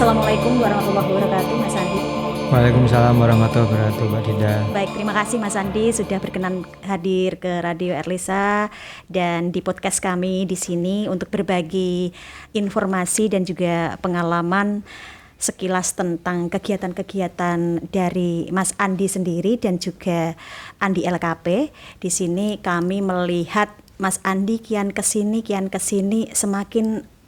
Assalamualaikum warahmatullahi wabarakatuh, Mas Andi. Waalaikumsalam warahmatullahi wabarakatuh, Mbak Dinda. Baik, terima kasih Mas Andi sudah berkenan hadir ke Radio Erlisa dan di podcast kami di sini untuk berbagi informasi dan juga pengalaman sekilas tentang kegiatan-kegiatan dari Mas Andi sendiri dan juga Andi LKP. Di sini kami melihat Mas Andi kian kesini semakin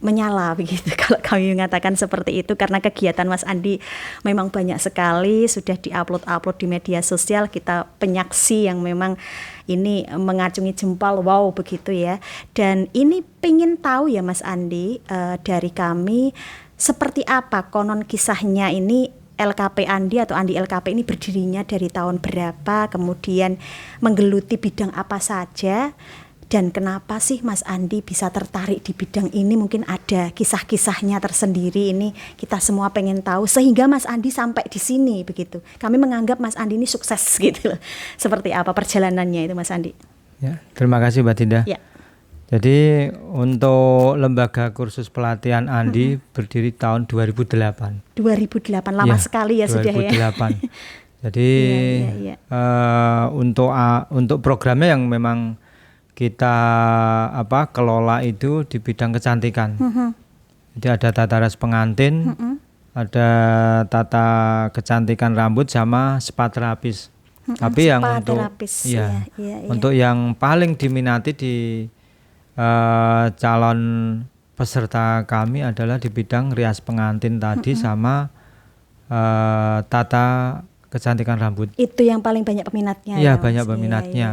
menyala begitu kalau kami mengatakan seperti itu, karena kegiatan Mas Andi memang banyak sekali, sudah diupload di media sosial, kita penyaksi yang memang ini mengacungi jempol, wow begitu ya. Dan ini pengen tahu ya Mas Andi, dari kami seperti apa konon kisahnya ini LKP Andi atau Andi LKP ini berdirinya dari tahun berapa, kemudian menggeluti bidang apa saja. Dan kenapa sih Mas Andi bisa tertarik di bidang ini? Mungkin ada kisah-kisahnya tersendiri, ini kita semua pengen tahu sehingga Mas Andi sampai di sini begitu. Kami menganggap Mas Andi ini sukses gitu. Seperti apa perjalanannya itu Mas Andi? Ya, terima kasih Mbak Dinda. Ya. Jadi untuk lembaga kursus pelatihan Andi berdiri tahun 2008. 2008, lama sekali ya 2008. Sudah ya. 2008. Jadi untuk programnya yang memang kita kelola itu di bidang kecantikan. Jadi ada tata rias pengantin, ada tata kecantikan rambut sama spa terapis. Tapi yang untuk yang paling diminati di calon peserta kami adalah di bidang rias pengantin tadi sama tata kecantikan rambut. Itu yang paling banyak peminatnya. Iya, banyak peminatnya.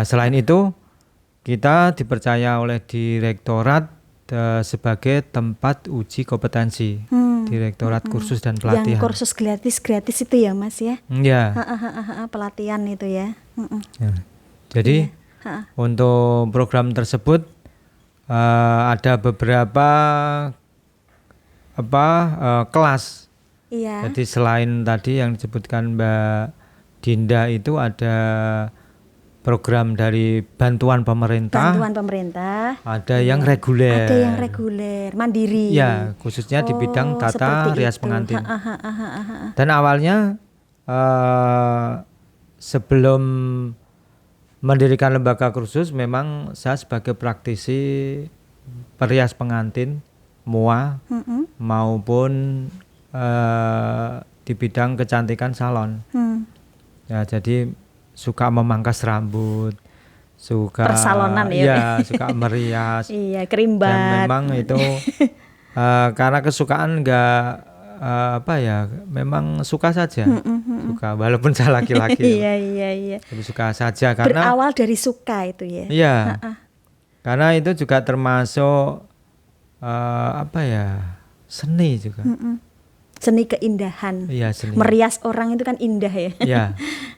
Selain itu, kita dipercaya oleh direktorat sebagai tempat uji kompetensi, direktorat kursus dan pelatihan. Yang kursus gratis itu ya Mas ya? Iya. Pelatihan itu ya. Jadi untuk program tersebut ada beberapa kelas. Iya. Jadi selain tadi yang disebutkan Mbak Dinda itu ada program dari bantuan pemerintah. Ada yang reguler. Ada yang reguler, mandiri. Ya, khususnya di bidang tata rias pengantin. Dan awalnya sebelum mendirikan lembaga kursus, memang saya sebagai praktisi perias pengantin, MUA, maupun di bidang kecantikan salon. Ya, jadi suka memangkas rambut, suka persalonan suka merias. Iya, kerimbat. Dan memang itu karena kesukaan memang suka saja. Suka walaupun saya laki-laki. Iya. Tapi suka saja karena berawal dari suka itu ya. Iya. Karena itu juga termasuk seni juga. Seni keindahan. Iya, seni. Merias orang itu kan indah ya. Iya.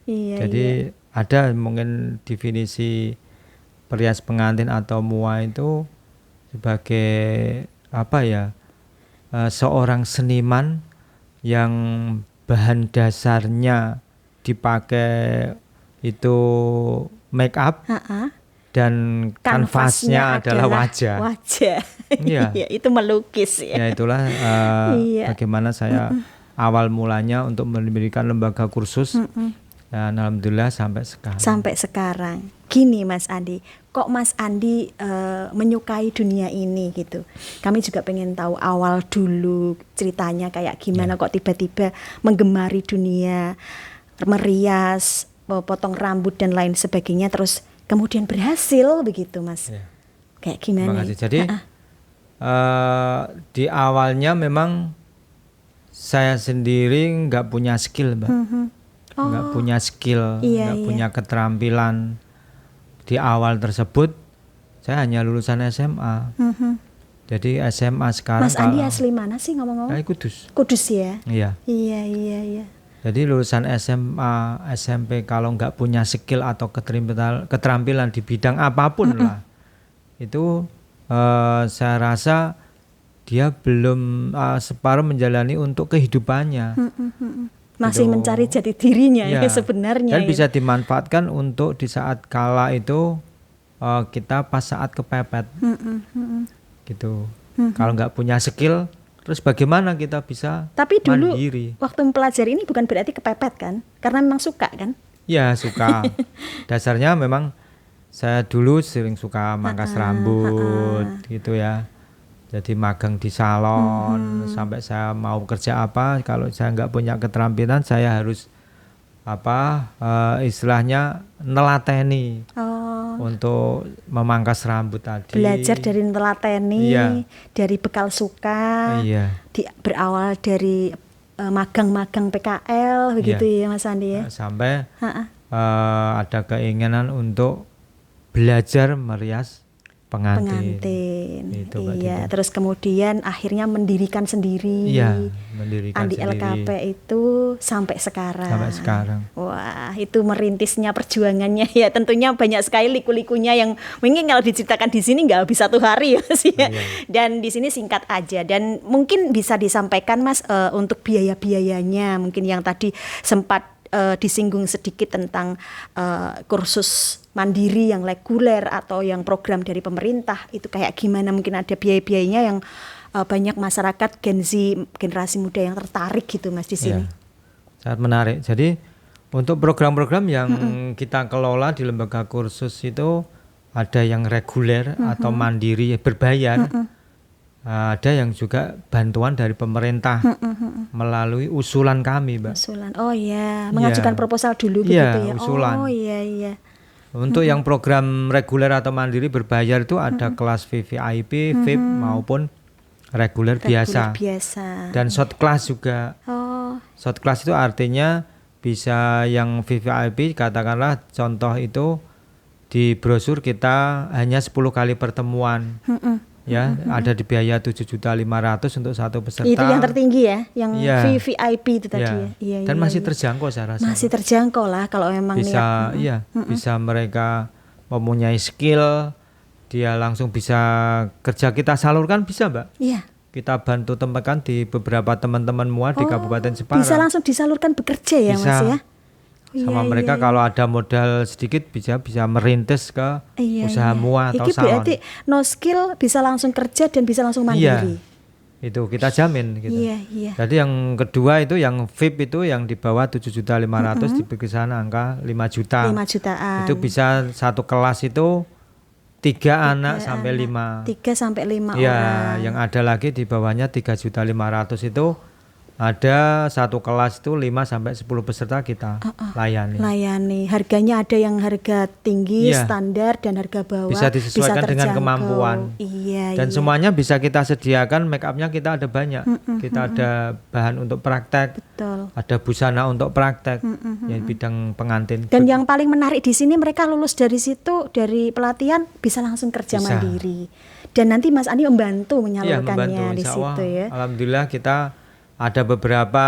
Iya. Jadi ada mungkin definisi perias pengantin atau MUA itu sebagai seorang seniman yang bahan dasarnya dipakai itu make up. Dan kanvasnya adalah wajah. Iya. Itu melukis ya. Ya itulah bagaimana saya awal mulanya untuk mendirikan lembaga kursus. Dan alhamdulillah sampai sekarang. Gini Mas Andi, kok Mas Andi menyukai dunia ini gitu? Kami juga pengen tahu awal dulu ceritanya kayak gimana kok tiba-tiba menggemari dunia merias, potong rambut dan lain sebagainya, terus kemudian berhasil begitu Mas. Kayak gimana? Terima kasih. Jadi di awalnya memang saya sendiri nggak punya skill, Mbak. Nggak punya skill, nggak punya keterampilan. Di awal tersebut saya hanya lulusan SMA. Jadi SMA sekarang. Mas Andi asli mana sih ngomong-ngomong? Kudus. Kudus ya? Iya. Iya. Jadi lulusan SMA, SMP kalau nggak punya skill atau keterampilan di bidang apapun lah, itu saya rasa dia belum separuh menjalani untuk kehidupannya. Masih mencari jati dirinya ya sebenarnya. Dan bisa dimanfaatkan untuk di saat kala itu kita pas saat kepepet, gitu. Kalau nggak punya skill, Terus bagaimana kita bisa Tapi dulu mandiri? waktu mempelajari ini bukan berarti kepepet kan? Karena memang suka kan? Ya suka. Dasarnya memang saya dulu sering suka mangkas rambut gitu ya. Jadi magang di salon sampai saya mau kerja apa, kalau saya nggak punya keterampilan saya harus istilahnya nelateni untuk memangkas rambut tadi. Belajar dari nelateni, Iya. dari bekal suka, Iya. berawal dari magang-magang PKL begitu ya Mas Andi ya. Sampai ada keinginan untuk belajar merias pengantin. Itu, Mbak Iya, Dina. terus kemudian akhirnya mendirikan sendiri. Iya, mendirikan Andi sendiri. LKP itu sampai sekarang. Sampai sekarang. Wah, itu merintisnya perjuangannya ya, tentunya banyak sekali liku-likunya yang mungkin kalau diceritakan di sini nggak habis satu hari ya Mas ya. Iya. Dan di sini singkat aja, dan mungkin bisa disampaikan Mas untuk biaya-biayanya mungkin yang tadi sempat disinggung sedikit tentang kursus mandiri yang reguler atau yang program dari pemerintah, itu kayak gimana, mungkin ada biaya-biayanya yang banyak masyarakat Gen Z, generasi muda yang tertarik gitu Mas di sini. Ya, sangat menarik. Jadi untuk program-program yang kita kelola di lembaga kursus itu ada yang reguler atau mandiri berbayar, ada yang juga bantuan dari pemerintah melalui usulan kami, Mbak. Usulan, oh ya, mengajukan proposal dulu gitu Iya, ya. usulan. Oh iya iya. Untuk yang program reguler atau mandiri berbayar itu ada kelas VVIP, VIP maupun reguler biasa. Dan short class juga. Oh. Short class itu artinya bisa yang VVIP, katakanlah contoh itu di brosur kita hanya 10 kali pertemuan. Ya, ada di biaya 7.500.000 untuk satu peserta. Itu yang tertinggi ya, yang Iya. VVIP itu tadi ya. Iya, Dan iya, masih iya. terjangkau saya rasa. Masih terjangkau lah kalau memang Bisa niat. bisa mereka mempunyai skill, dia langsung bisa kerja, kita salurkan bisa, Mbak. Iya. Kita bantu temukan di beberapa teman-teman mua di Kabupaten Jepara. Bisa langsung disalurkan bekerja ya Bisa. Mas ya. Sama mereka kalau ada modal sedikit bisa merintis ke usaha mua atau Iki salon. berarti no skill bisa langsung kerja dan bisa langsung mandiri. Itu kita jamin gitu. Iya, iya. Jadi yang kedua itu yang VIP itu yang di bawah 7.500.000 di kisaran angka 5 juta. 5 jutaan. Itu bisa satu kelas itu 3 anak sampai 5. 3 sampai 5 Ya, orang. yang ada lagi di bawahnya 3.500.000 itu ada satu kelas itu 5 sampai 10 peserta kita layani. Harganya ada yang harga tinggi, Iya. standar, dan harga bawah. Bisa disesuaikan dengan terjangkau. kemampuan. Iya, Dan iya. semuanya bisa kita sediakan, make upnya kita ada banyak. Kita ada bahan untuk praktek, Betul. ada busana untuk praktek, yang bidang pengantin. Dan yang paling menarik di sini mereka lulus dari situ, dari pelatihan bisa langsung kerja Bisa. mandiri. Dan nanti Mas Andi membantu Iya, menyalurkannya di insya Allah. situ ya. Alhamdulillah kita ada beberapa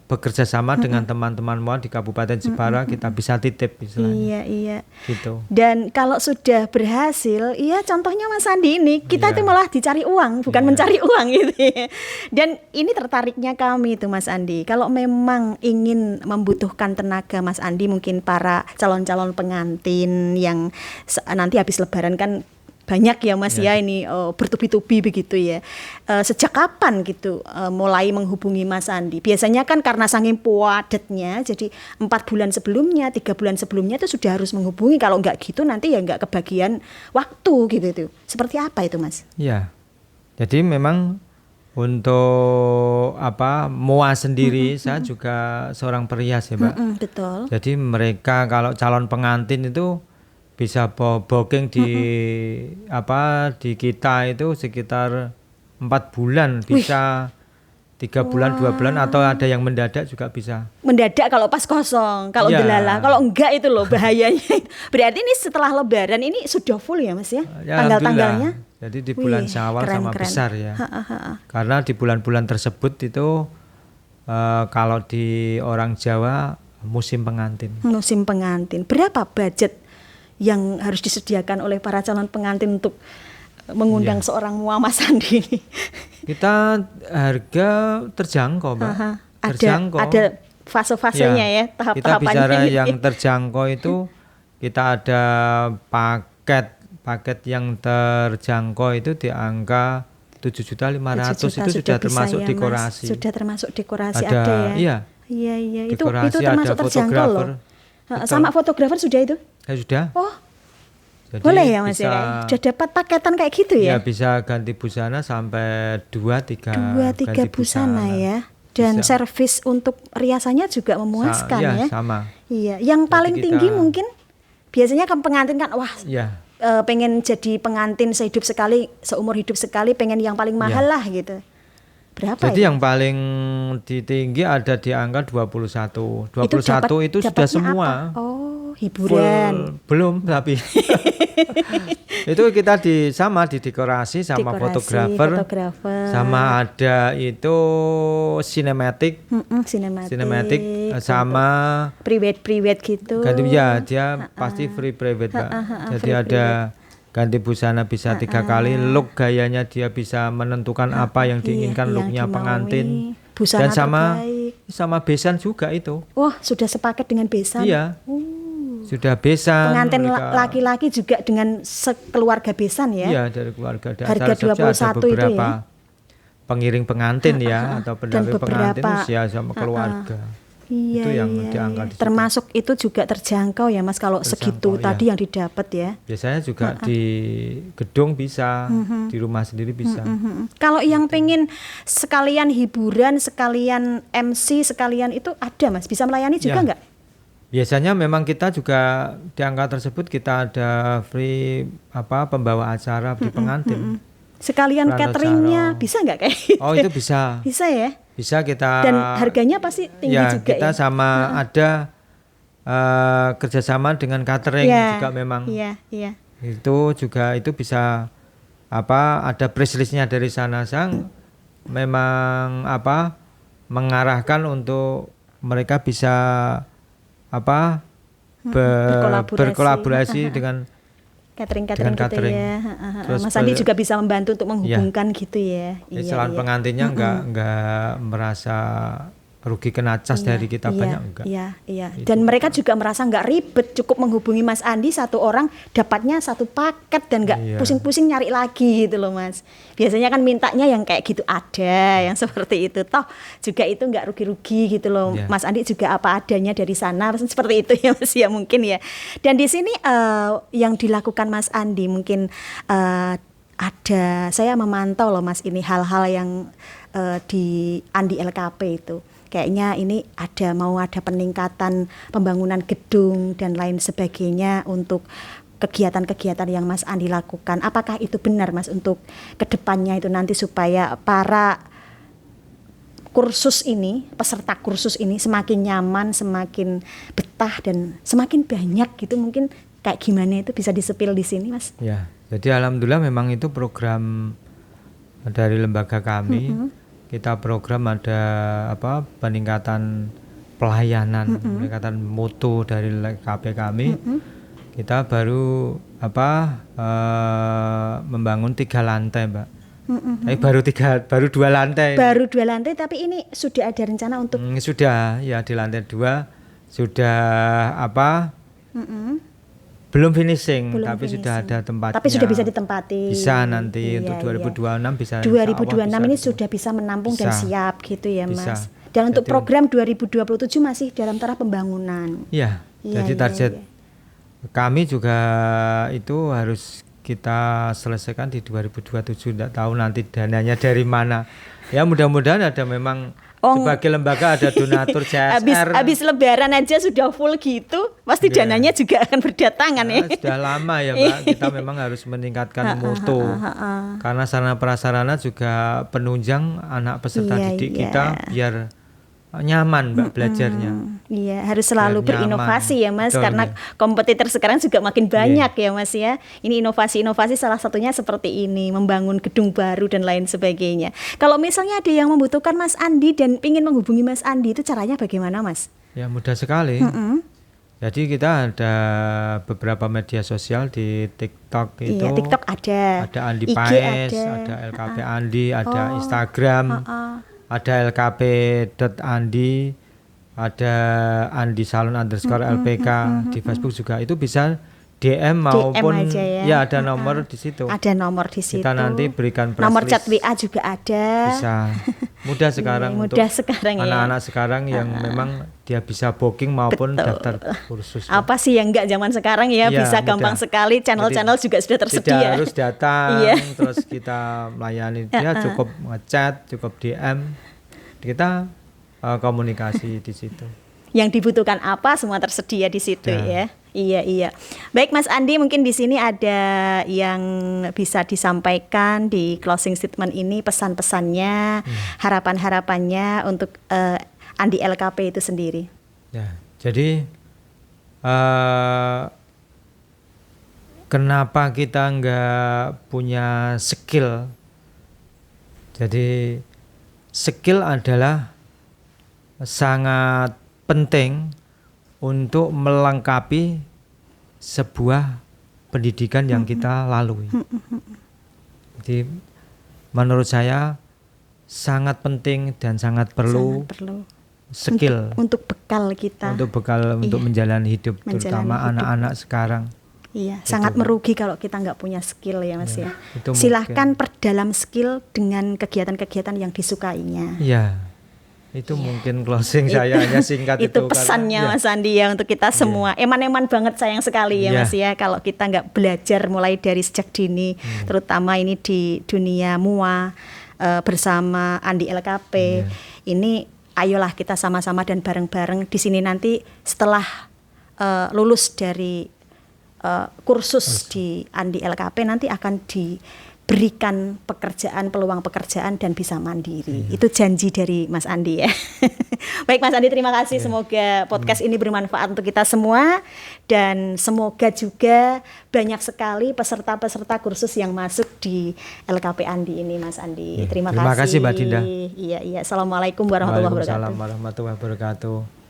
bekerja sama dengan teman-teman mua di Kabupaten Jepara, kita bisa titip istilahnya. Iya, iya. Gitu. Dan kalau sudah berhasil, iya contohnya Mas Andi ini, kita Iya. itu malah dicari uang, bukan mencari uang gitu ya. Dan ini tertariknya kami itu Mas Andi, kalau memang ingin membutuhkan tenaga Mas Andi, mungkin para calon-calon pengantin yang nanti habis lebaran kan banyak ya Mas ya ini bertubi-tubi begitu ya. Sejak kapan gitu mulai menghubungi Mas Andi? Biasanya kan karena saking padatnya, jadi 4 bulan sebelumnya, 3 bulan sebelumnya itu sudah harus menghubungi. Kalau nggak gitu nanti ya nggak kebagian waktu gitu itu. Seperti apa itu Mas? Ya, jadi memang untuk mua sendiri, saya juga seorang perias ya Mbak. Betul. Jadi mereka kalau calon pengantin itu bisa booking di di kita itu sekitar 4 bulan, bisa 3 bulan, 2 bulan, atau ada yang mendadak juga bisa. Mendadak kalau pas kosong, kalau Iya. delala, kalau enggak itu loh bahayanya. Berarti ini setelah lebaran ini sudah full ya Mas ya? Ya, Tanggal-tanggalnya? alhamdulillah. Jadi di bulan Syawal keren, sama keren. besar ya. Karena di bulan-bulan tersebut itu kalau di orang Jawa musim pengantin. Musim pengantin. Berapa budget yang harus disediakan oleh para calon pengantin untuk mengundang seorang mua Mas Andi ini? Kita harga terjangkau, Mbak. Terjangkau. Ada fase-fasenya ya, Kita tahap-tahapannya. bicara gitu. yang terjangkau itu kita ada paket yang terjangkau itu di angka 7.500.000 juta itu sudah bisa termasuk ya, Mas. dekorasi. Sudah termasuk dekorasi Ada, ada ya. iya. Iya, itu Dekorasi, termasuk ada terjangkau loh. fotografer. Sama fotografer sudah itu? Ya sudah. Oh, Jadi boleh ya Mas bisa, ya? Sudah dapat paketan kayak gitu ya ya? bisa ganti busana sampai 2-3 2-3 busana ya. Dan Bisa. servis untuk riasannya juga memuaskan ya. ya. Sama. Iya, yang Jadi paling kita- tinggi mungkin biasanya kan pengantin kan wah Ya, pengen jadi pengantin sehidup sekali, seumur hidup sekali, pengen yang paling mahal lah gitu. Berapa jadi itu? yang paling tinggi ada di angka 21. 21 itu sudah dapatnya semua. apa? Oh, hiburan. Belum tapi itu kita sama di dekorasi sama Dekorasi, fotografer, sama ada itu sinematik Sinematik, sama private gitu. ganti ya dia pasti free private Mbak. Jadi free ada ganti busana bisa 3 kali, look gayanya dia bisa menentukan apa yang diinginkan, yang looknya dimaui. pengantin. Busana Dan terbaik. sama besan juga itu. Wah, sudah sepaket dengan besan. Iya. Sudah besan. Pengantin mereka- laki-laki juga dengan sekeluarga besan ya. Iya, dari keluarga. Harga 21 ada itu beberapa ya. pengiring pengantin ya atau pendamping pengantin beberapa- usia sama keluarga. Iya, Itu yang iya, diangkat iya. di situ. Termasuk itu juga terjangkau ya Mas kalau segitu Terjangkau, tadi iya. yang didapat ya. Biasanya juga di gedung bisa, di rumah sendiri bisa. Kalau yang pengen sekalian hiburan, sekalian MC, sekalian itu ada Mas, bisa melayani juga Ya. nggak? Biasanya memang kita juga di angka tersebut kita ada free pembawa acara di pengantin. Sekalian Pranata cateringnya Caro. bisa nggak kayak gitu? Oh itu bisa, Bisa ya. bisa kita. Dan harganya pasti tinggi ya, juga kita ya. sama ada kerjasama dengan catering Iya, juga memang. Iya, iya. Itu juga itu bisa ada press listnya dari sana sang memang mengarahkan untuk mereka bisa berkolaborasi dengan Catering dengan gitu catering. ya. Terus Mas Andi juga bisa membantu untuk menghubungkan gitu ya. Selain pengantinnya nggak merasa rugi kena cas dari kita banyak enggak. Iya. Dan mereka juga merasa nggak ribet, cukup menghubungi Mas Andi satu orang dapatnya satu paket dan nggak pusing-pusing nyari lagi gitu loh Mas. Biasanya kan mintanya yang kayak gitu ada, yang seperti itu. Toh juga itu nggak rugi-rugi gitu loh. Iya. Mas Andi juga apa adanya dari sana seperti itu ya Mas ya mungkin ya. Dan di sini yang dilakukan Mas Andi mungkin ada, saya memantau loh Mas ini hal-hal yang di Andi LKP itu. Kayaknya ini mau ada peningkatan pembangunan gedung dan lain sebagainya untuk kegiatan-kegiatan yang Mas Andi lakukan. Apakah itu benar Mas untuk kedepannya itu nanti supaya para kursus ini, peserta kursus ini semakin nyaman, semakin betah dan semakin banyak gitu mungkin kayak gimana itu bisa disepil di sini Mas? Ya, jadi alhamdulillah memang itu program dari lembaga kami. Kita program ada peningkatan pelayanan, peningkatan mutu dari KP kami. Kita baru membangun 3 lantai, Mbak. Baru 2 lantai. Baru 2 lantai, tapi ini sudah ada rencana untuk sudah ya di lantai 2 sudah belum finishing, tapi sudah ada tempatnya. Tapi sudah bisa ditempati. Bisa nanti untuk 2026 bisa. 2026 ini sudah bisa menampung dan siap gitu ya Mas. Dan untuk program 2027 masih dalam taraf pembangunan. Iya. Jadi target kami juga itu harus kita selesaikan di 2027. Tidak tahu nanti dananya dari mana. Ya mudah-mudahan ada memang. Sebagai lembaga ada donatur CSR. Habis lebaran aja sudah full gitu, pasti dananya juga akan berdatangan ya. Sudah lama ya Mbak, kita memang harus meningkatkan mutu. Karena sarana prasarana juga penunjang anak peserta didik kita biar nyaman Mbak belajarnya. Iya, harus selalu berinovasi ya Mas. Betul, karena kompetitor sekarang juga makin banyak ya Mas ya. Ini inovasi-inovasi salah satunya seperti ini, membangun gedung baru dan lain sebagainya. Kalau misalnya ada yang membutuhkan Mas Andi dan ingin menghubungi Mas Andi, itu caranya bagaimana Mas? Ya mudah sekali. Jadi kita ada beberapa media sosial di TikTok itu. Iya, TikTok ada. Ada Andi IG Paes, ada LKP Andi, ada Instagram. Ada lkp.andi, ada Andi Salon _ LPK, di Facebook juga itu bisa DM maupun aja ya. ada nomor di situ. Ada nomor di situ. Kita nanti berikan press nomor list. chat WA juga ada. Bisa. Mudah sekarang Mudah untuk sekarang anak-anak sekarang yang memang dia bisa booking maupun daftar kursus. Apa sih yang enggak zaman sekarang ya, Iya, bisa mudah. gampang sekali, channel-channel juga sudah tersedia. Tidak harus datang, Iya. terus kita melayani dia, cukup ngechat, cukup DM, kita komunikasi di situ. Yang dibutuhkan apa semua tersedia di situ ya. Iya. Baik Mas Andi, mungkin di sini ada yang bisa disampaikan di closing statement ini, pesan-pesannya, harapan-harapannya untuk Andi LKP itu sendiri. Ya, jadi kenapa kita nggak punya skill? Jadi skill adalah sangat penting untuk melengkapi sebuah pendidikan yang kita lalui. Jadi menurut saya sangat penting dan sangat perlu skill untuk bekal kita. Untuk bekal untuk menjalani hidup, terutama anak-anak sekarang. Iya, sangat merugi kalau kita nggak punya skill ya Mas ya. mungkin. Silahkan perdalam skill dengan kegiatan-kegiatan yang disukainya. Iya. Itu mungkin closing saya hanya singkat itu pesannya karena, Mas Andi ya untuk kita semua. Eman-eman banget sayang sekali ya Mas ya kalau kita nggak belajar mulai dari sejak dini, terutama ini di dunia MUA bersama Andi LKP. Ini ayolah kita sama-sama dan bareng-bareng di sini nanti setelah lulus dari kursus di Andi LKP nanti akan diberikan peluang pekerjaan dan bisa mandiri. Itu janji dari Mas Andi ya. Baik Mas Andi, terima kasih. Semoga podcast ini bermanfaat untuk kita semua dan semoga juga banyak sekali peserta-peserta kursus yang masuk di LKP Andi ini Mas Andi. Terima kasih. Terima kasih Mbak Dinda. Iya. Assalamualaikum warahmatullahi wabarakatuh. Waalaikumsalam warahmatullahi wabarakatuh.